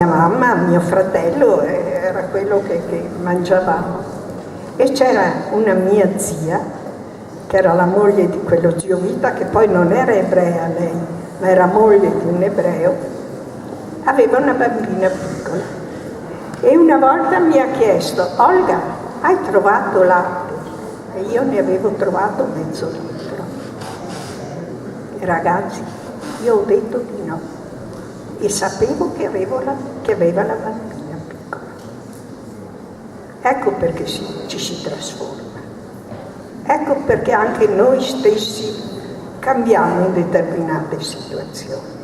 Mia mamma, mio fratello, era quello che mangiavamo. E c'era una mia zia, che era la moglie di quello zio Vita, che poi non era ebrea lei, ma era moglie di un ebreo, aveva una bambina piccola. E una volta mi ha chiesto: Olga, hai trovato latte? E io ne avevo trovato mezzo litro. E ragazzi, io ho detto di no. E sapevo che aveva la bambina piccola. Ecco perché ci si trasforma. Ecco perché anche noi stessi cambiamo in determinate situazioni.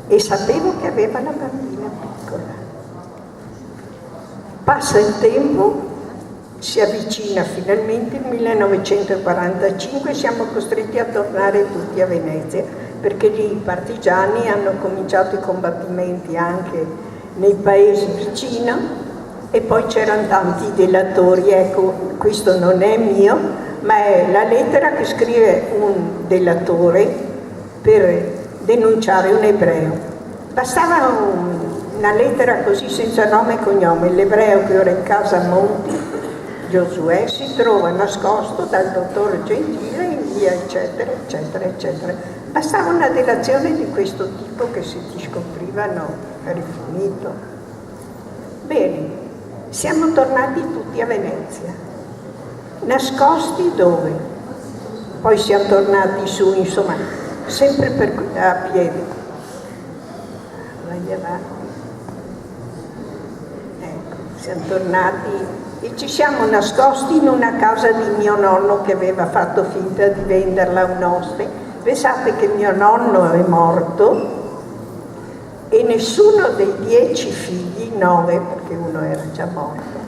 E sapevo che aveva la bambina piccola. Passa il tempo, si avvicina finalmente il 1945, siamo costretti a tornare tutti a Venezia, perché lì i partigiani hanno cominciato i combattimenti anche nei paesi vicino e poi c'erano tanti delatori. Ecco, questo non è mio, ma è la lettera che scrive un delatore per denunciare un ebreo. Bastava una lettera così senza nome e cognome. L'ebreo che ora è in casa Monti, Giosuè, si trova nascosto dal dottor Gentile in via eccetera eccetera eccetera. Bastava una delazione di questo tipo che se ti scoprivano eri finito. Bene, siamo tornati tutti a Venezia. Nascosti dove? Poi siamo tornati su, insomma, sempre a piedi. Vai avanti. Ecco, siamo tornati e ci siamo nascosti in una casa di mio nonno che aveva fatto finta di venderla a un oste. Pensate che mio nonno è morto e nessuno dei 10 figli, 9 perché uno era già morto,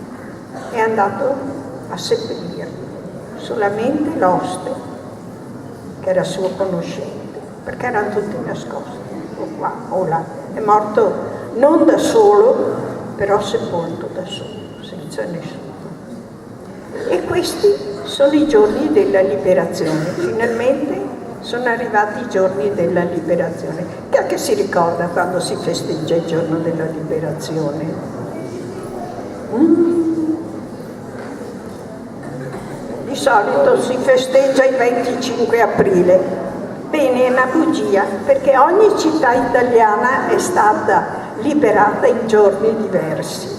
è andato a seppellirlo. Solamente l'oste, che era suo conoscente, perché erano tutti nascosti, o qua o là. È morto non da solo, però sepolto da solo, senza nessuno. E questi sono i giorni della liberazione. Finalmente sono arrivati i giorni della liberazione. Che si ricorda quando si festeggia il giorno della liberazione? Di solito si festeggia il 25 aprile. Bene, è una bugia, perché ogni città italiana è stata liberata in giorni diversi.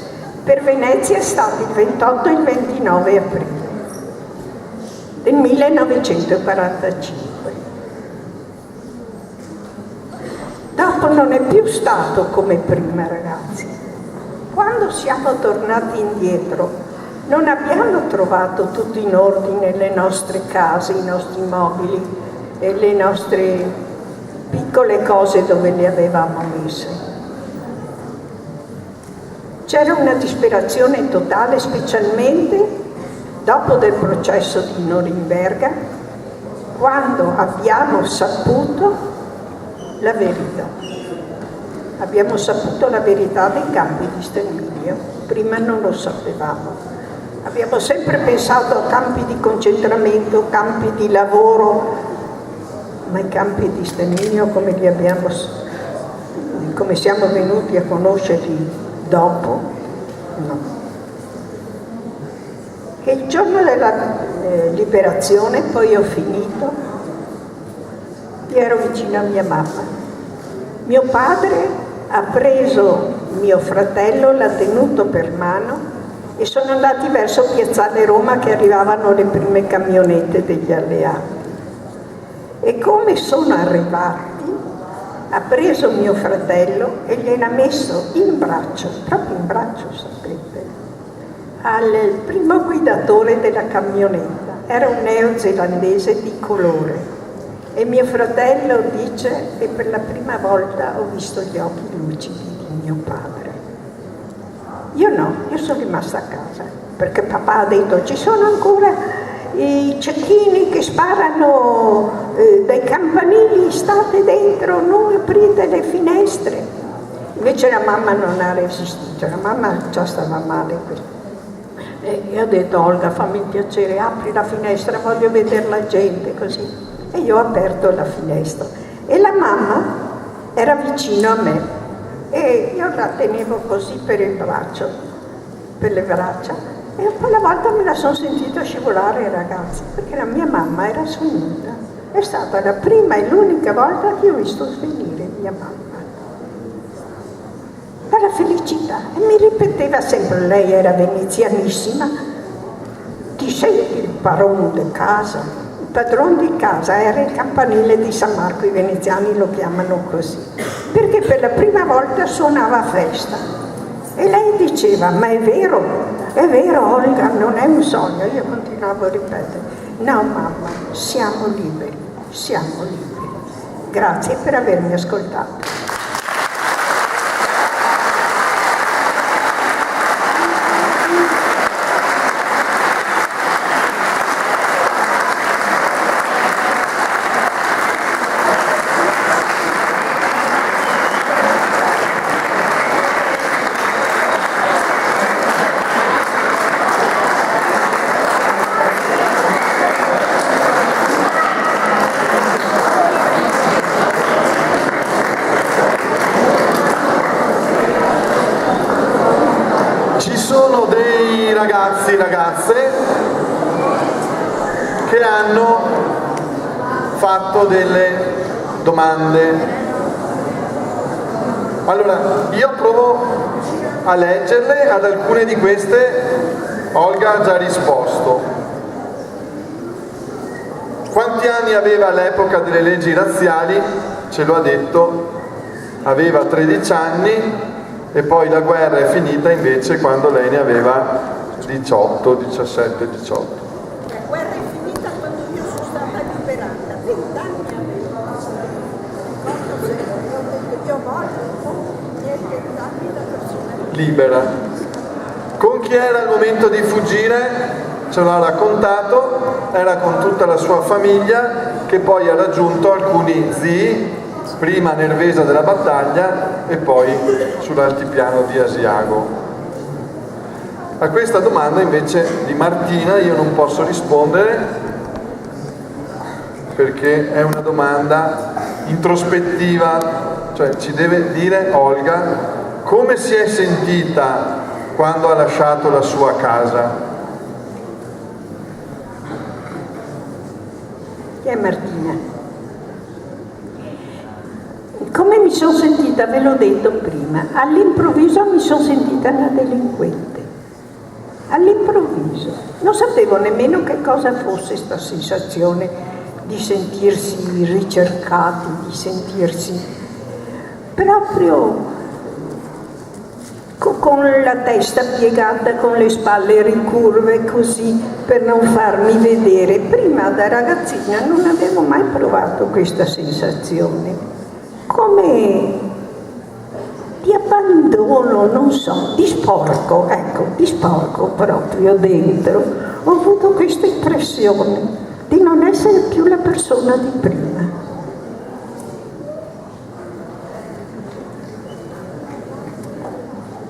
Per Venezia è stato il 28 e il 29 aprile del 1945. Dopo non è più stato come prima, ragazzi. Quando siamo tornati indietro non abbiamo trovato tutto in ordine le nostre case, i nostri mobili e le nostre piccole cose dove le avevamo messe. C'era una disperazione totale, specialmente dopo del processo di Norimberga, quando abbiamo saputo la verità. Abbiamo saputo la verità dei campi di sterminio, prima non lo sapevamo. Abbiamo sempre pensato a campi di concentramento, campi di lavoro, ma i campi di sterminio come siamo venuti a conoscerli dopo, no. E il giorno della liberazione, poi ho finito, ero vicino a mia mamma. Mio padre ha preso mio fratello, l'ha tenuto per mano e sono andati verso Piazzale Roma, che arrivavano le prime camionette degli alleati. E come sono arrivati, ha preso mio fratello e gliel'ha messo in braccio, proprio in braccio, sapete, al primo guidatore della camionetta. Era un neozelandese di colore. E mio fratello dice che per la prima volta ho visto gli occhi lucidi di mio padre. Io no, io sono rimasta a casa, perché papà ha detto: ci sono ancora i cecchini che sparano dai campanili, state dentro, non aprite le finestre. Invece la mamma non ha resistito, la mamma già stava male. E io ho detto: Olga, fammi il piacere, apri la finestra, voglio vedere la gente, così. E io ho aperto la finestra e la mamma era vicino a me e io la tenevo così per il braccio, per le braccia, e quella volta me la sono sentita scivolare, ragazzi, perché la mia mamma era svenuta. È stata la prima e l'unica volta che ho visto svenire mia mamma. Era felicità, e mi ripeteva sempre, lei era venezianissima: ti senti il padrone di casa? Il padrone di casa era il campanile di San Marco, i veneziani lo chiamano così, perché per la prima volta suonava a festa. E lei diceva: ma è vero Olga, non è un sogno. Io continuavo a ripetere: no mamma, siamo liberi, siamo liberi. Grazie per avermi ascoltato. Ragazze che hanno fatto delle domande. Allora, io provo a leggerle. Ad alcune di queste Olga ha già risposto. Quanti anni aveva all'epoca delle leggi razziali? Ce lo ha detto, aveva 13 anni, e poi la guerra è finita invece quando lei ne aveva 18, 17, 18. La guerra è finita quando io sono stata liberata, 20 anni avevo. Ricordo sempre che io voglio niente anni da persona libera. Con chi era il momento di fuggire? Ce l'ha raccontato, era con tutta la sua famiglia, che poi ha raggiunto alcuni zii, prima a Nervesa della Battaglia e poi sull'altipiano di Asiago. A questa domanda invece di Martina io non posso rispondere, perché è una domanda introspettiva, cioè ci deve dire Olga come si è sentita quando ha lasciato la sua casa. Chi è Martina? Come mi sono sentita, ve l'ho detto prima, all'improvviso mi sono sentita una delinquente. All'improvviso. Non sapevo nemmeno che cosa fosse questa sensazione di sentirsi ricercati, di sentirsi proprio con la testa piegata, con le spalle ricurve così per non farmi vedere. Prima da ragazzina non avevo mai provato questa sensazione, come di abbandono, non so, di sporco, ecco, di sporco proprio dentro. Ho avuto questa impressione di non essere più la persona di prima.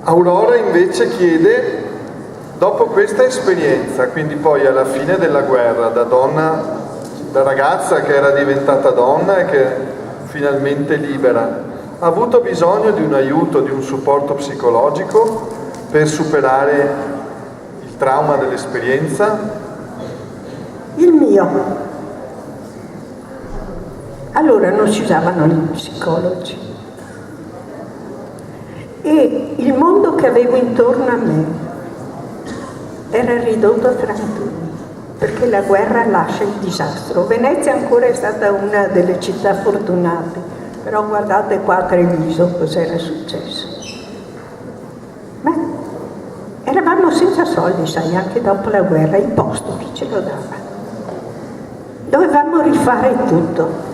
Aurora invece chiede, dopo questa esperienza, quindi poi alla fine della guerra, da donna, da ragazza che era diventata donna e che è finalmente libera, ha avuto bisogno di un aiuto, di un supporto psicologico per superare il trauma dell'esperienza? Il mio. Allora non si usavano gli psicologi. E il mondo che avevo intorno a me era ridotto a frantumi, perché la guerra lascia il disastro. Venezia ancora è stata una delle città fortunate, però guardate qua a Treviso cos'era successo. Ma eravamo senza soldi, sai, anche dopo la guerra, il posto chi ce lo dava. Dovevamo rifare tutto.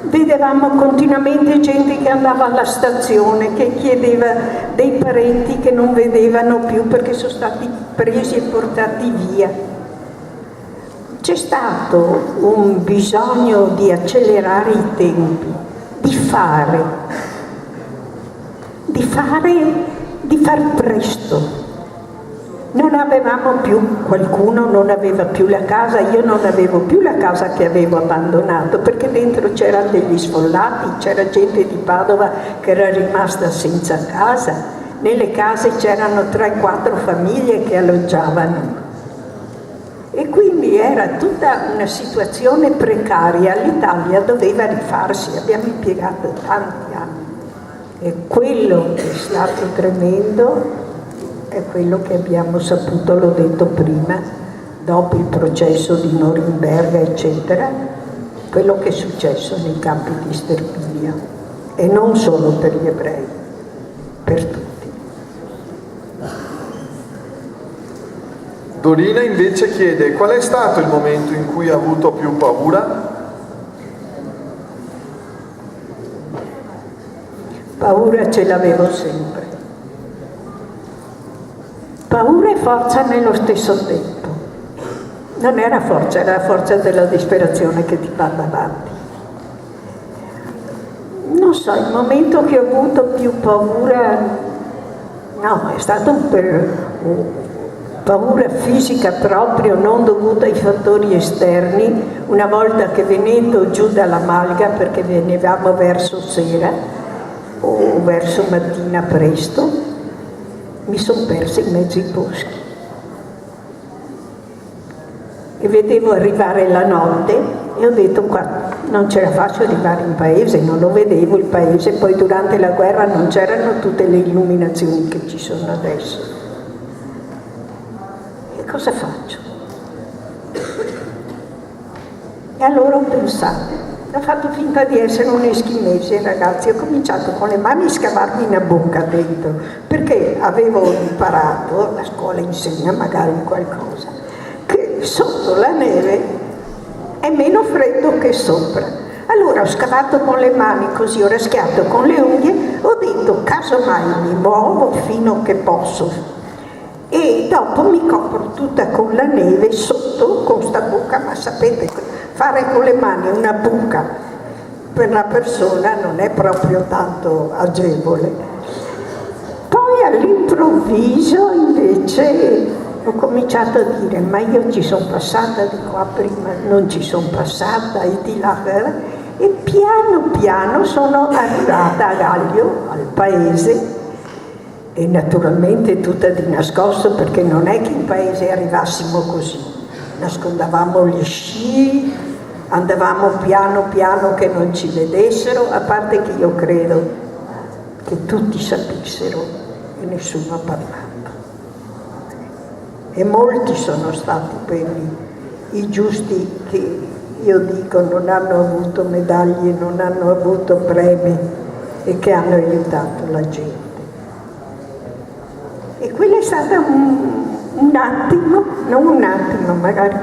Vedevamo continuamente gente che andava alla stazione, che chiedeva dei parenti che non vedevano più perché sono stati presi e portati via. C'è stato un bisogno di accelerare i tempi, di far presto. Non avevamo più, qualcuno non aveva più la casa, io non avevo più la casa che avevo abbandonato, perché dentro c'erano degli sfollati, c'era gente di Padova che era rimasta senza casa, nelle case c'erano 3-4 famiglie che alloggiavano. E quindi era tutta una situazione precaria, l'Italia doveva rifarsi, abbiamo impiegato tanti anni. E quello che è stato tremendo è quello che abbiamo saputo, l'ho detto prima, dopo il processo di Norimberga, eccetera, quello che è successo nei campi di sterminio. E non solo per gli ebrei, per tutti. Dorina invece chiede: qual è stato il momento in cui ha avuto più paura? Paura ce l'avevo sempre. Paura e forza nello stesso tempo. Non era forza, era la forza della disperazione che ti va avanti. Non so, il momento che ho avuto più paura, no, è stato paura fisica proprio, non dovuta ai fattori esterni. Una volta che venendo giù dalla Malga, perché venivamo verso sera o verso mattina presto, mi sono persa in mezzo ai boschi e vedevo arrivare la notte e ho detto: qua non ce la faccio arrivare in paese, non lo vedevo il paese, poi durante la guerra non c'erano tutte le illuminazioni che ci sono adesso. E cosa faccio? E allora ho pensato, ho fatto finta di essere un eschimese, ragazzi, ho cominciato con le mani a scavarmi una bocca dentro, perché avevo imparato, la scuola insegna magari qualcosa, che sotto la neve è meno freddo che sopra. Allora ho scavato con le mani così, ho raschiato con le unghie, ho detto casomai mi muovo fino che posso e dopo mi copro tutta con la neve sotto con sta buca, ma sapete, fare con le mani una buca per una persona non è proprio tanto agevole. Poi all'improvviso invece ho cominciato a dire: ma io ci sono passata di qua prima, non ci sono passata, e di là, e piano piano sono arrivata a Gaglio, al paese, e naturalmente tutta di nascosto, perché non è che in paese arrivassimo così, nascondavamo gli sci, andavamo piano piano che non ci vedessero, a parte che io credo che tutti sapessero e nessuno ha parlato. E molti sono stati quelli, i giusti, che io dico non hanno avuto medaglie, non hanno avuto premi e che hanno aiutato la gente. E quello è stato un attimo, non un attimo magari,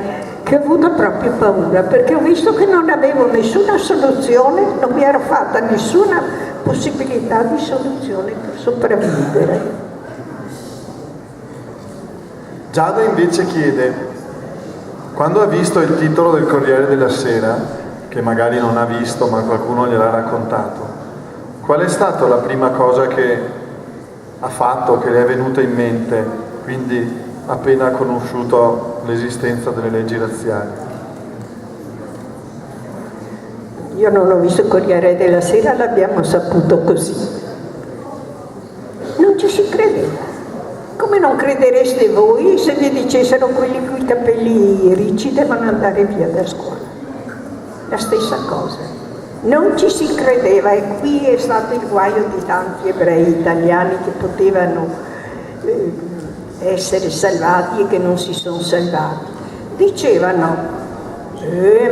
che ho avuto proprio paura, perché ho visto che non avevo nessuna soluzione, non mi ero fatta nessuna possibilità di soluzione per sopravvivere. Giada invece chiede: quando ha visto il titolo del Corriere della Sera, che magari non ha visto ma qualcuno gliel'ha raccontato, qual è stata la prima cosa che ha fatto, che le è venuta in mente, quindi appena ha conosciuto l'esistenza delle leggi razziali? Io non ho visto il Corriere della Sera, l'abbiamo saputo così. Non ci si credeva. Come non credereste voi se vi dicessero quelli con i capelli ricci devono andare via da scuola? La stessa cosa. Non ci si credeva, e qui è stato il guaio di tanti ebrei italiani che potevano essere salvati e che non si sono salvati. Dicevano: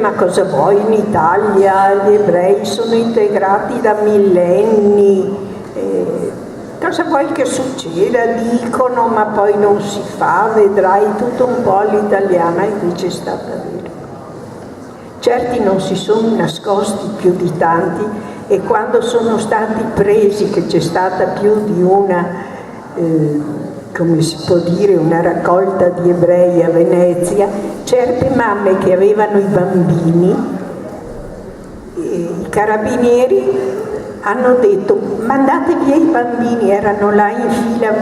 ma cosa vuoi, in Italia gli ebrei sono integrati da millenni, cosa vuoi che succeda? Dicono, ma poi non si fa, vedrai, tutto un po' all'italiana, invece è stata vera. Certi non si sono nascosti più di tanti, e quando sono stati presi, che c'è stata più di una, come si può dire, una raccolta di ebrei a Venezia, certe mamme che avevano i bambini, i carabinieri hanno detto mandate via i bambini, erano là in fila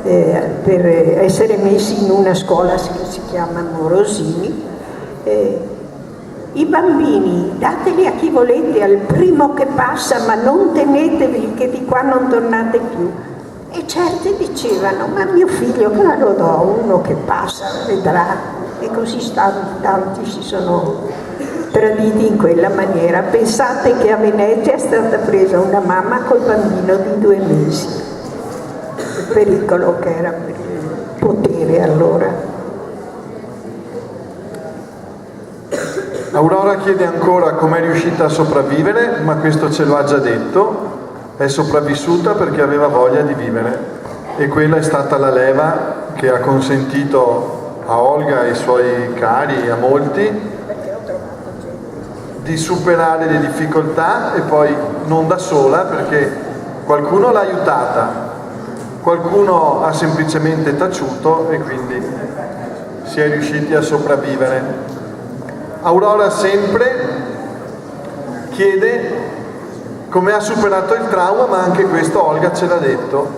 per essere messi in una scuola che si chiama Morosini. I bambini dateli a chi volete, al primo che passa, ma non tenetevi che di qua non tornate più. E certi dicevano, ma mio figlio che lo do a uno che passa, vedrà. E così tanti si sono traditi in quella maniera. Pensate che a Venezia è stata presa una mamma col bambino di 2 mesi. Il pericolo che era per il potere allora. Aurora chiede ancora com'è riuscita a sopravvivere, ma questo ce lo ha già detto. È sopravvissuta perché aveva voglia di vivere, e quella è stata la leva che ha consentito a Olga, ai suoi cari, a molti, di superare le difficoltà, e poi non da sola, perché qualcuno l'ha aiutata, qualcuno ha semplicemente taciuto, e quindi si è riusciti a sopravvivere. Aurora sempre chiede come ha superato il trauma, ma anche questo Olga ce l'ha detto.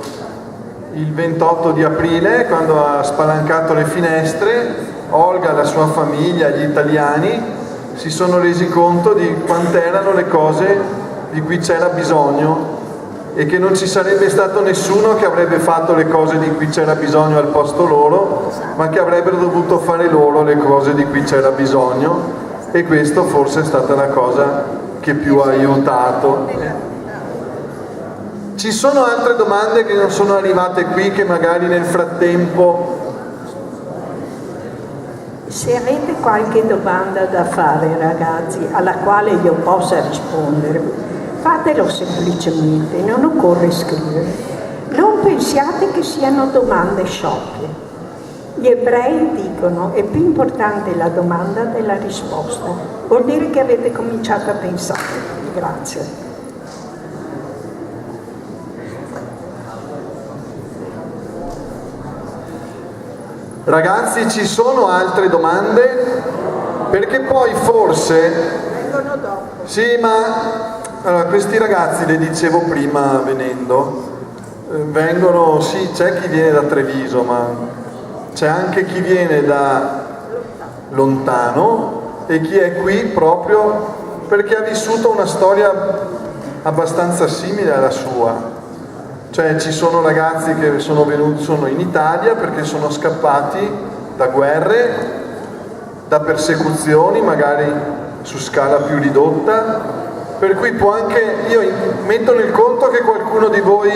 Il 28 di aprile, quando ha spalancato le finestre, Olga, la sua famiglia, gli italiani si sono resi conto di quante erano le cose di cui c'era bisogno, e che non ci sarebbe stato nessuno che avrebbe fatto le cose di cui c'era bisogno al posto loro, ma che avrebbero dovuto fare loro le cose di cui c'era bisogno, e questo forse è stata la cosa che più ha aiutato. Ci sono altre domande che non sono arrivate qui, che magari nel frattempo... Se avete qualche domanda da fare, ragazzi, alla quale io possa rispondere, fatelo semplicemente, non occorre scrivere. Non pensiate che siano domande sciocche. Gli ebrei dicono è più importante la domanda della risposta. Vuol dire che avete cominciato a pensare. Grazie. Ragazzi, ci sono altre domande? Perché poi forse... Vengono dopo. Sì, ma allora, questi ragazzi, le dicevo prima venendo, vengono, sì, c'è chi viene da Treviso, ma c'è anche chi viene da lontano, e chi è qui proprio perché ha vissuto una storia abbastanza simile alla sua. Cioè ci sono ragazzi che sono in Italia perché sono scappati da guerre, da persecuzioni, magari su scala più ridotta, per cui può anche, io metto nel conto che qualcuno di voi,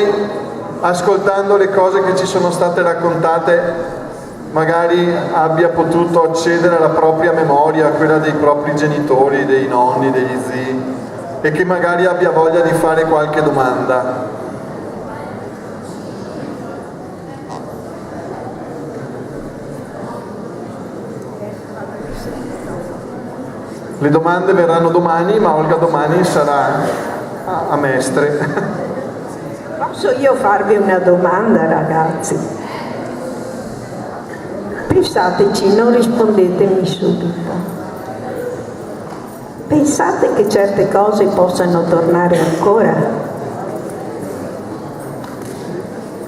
ascoltando le cose che ci sono state raccontate, magari abbia potuto accedere alla propria memoria, a quella dei propri genitori, dei nonni, degli zii, e che magari abbia voglia di fare qualche domanda. Le domande verranno domani, ma Olga domani sarà a Mestre. Posso io farvi una domanda, ragazzi? Pensateci, non rispondetemi subito. Pensate che certe cose possano tornare ancora?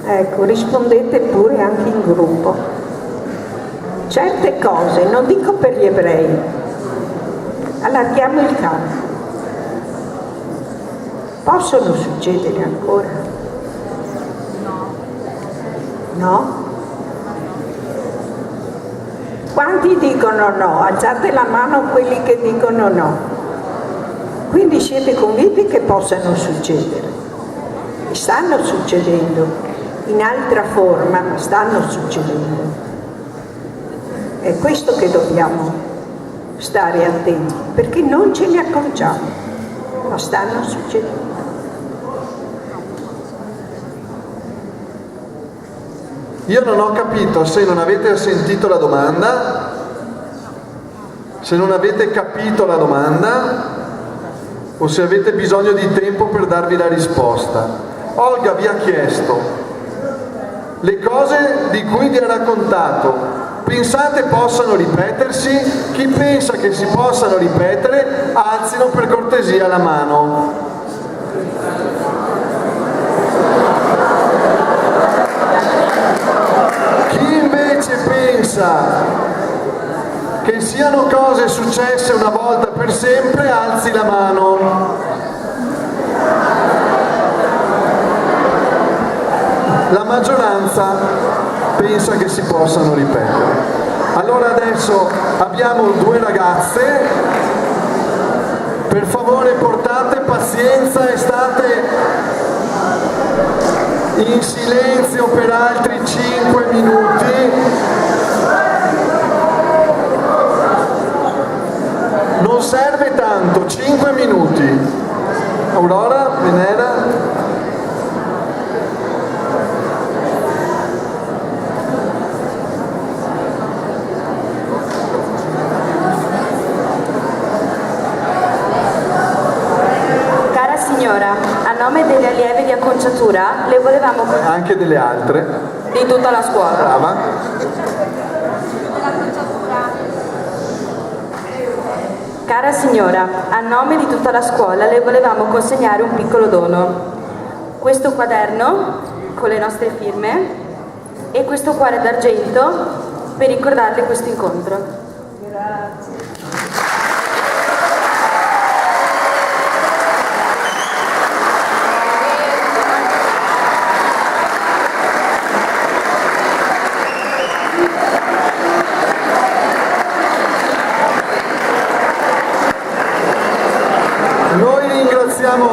Ecco, rispondete pure anche in gruppo. Certe cose, non dico per gli ebrei, allarghiamo il campo. Possono succedere ancora? No? Quanti dicono no? Alzate la mano quelli che dicono no. Quindi siete convinti che possano succedere? Stanno succedendo in altra forma, ma stanno succedendo. È questo che dobbiamo stare attenti, perché non ce ne accorgiamo, ma stanno succedendo. Io non ho capito se non avete sentito la domanda, se non avete capito la domanda, o se avete bisogno di tempo per darvi la risposta. Olga vi ha chiesto le cose di cui vi ha raccontato. Pensate possano ripetersi? Chi pensa che si possano ripetere, alzino per cortesia la mano. che siano cose successe una volta per sempre, alzi la mano. La maggioranza pensa che si possano ripetere. Allora adesso abbiamo due ragazze, per favore portate pazienza e state in silenzio per altri 5 minuti. Non serve tanto, 5 minuti. Aurora, Venera. Signora, a nome delle allieve di acconciatura le volevamo... Anche delle altre. Di tutta la scuola. Brava. Cara signora, a nome di tutta la scuola le volevamo consegnare un piccolo dono. Questo quaderno con le nostre firme e questo cuore d'argento per ricordarle questo incontro. Grazie. Noi ringraziamo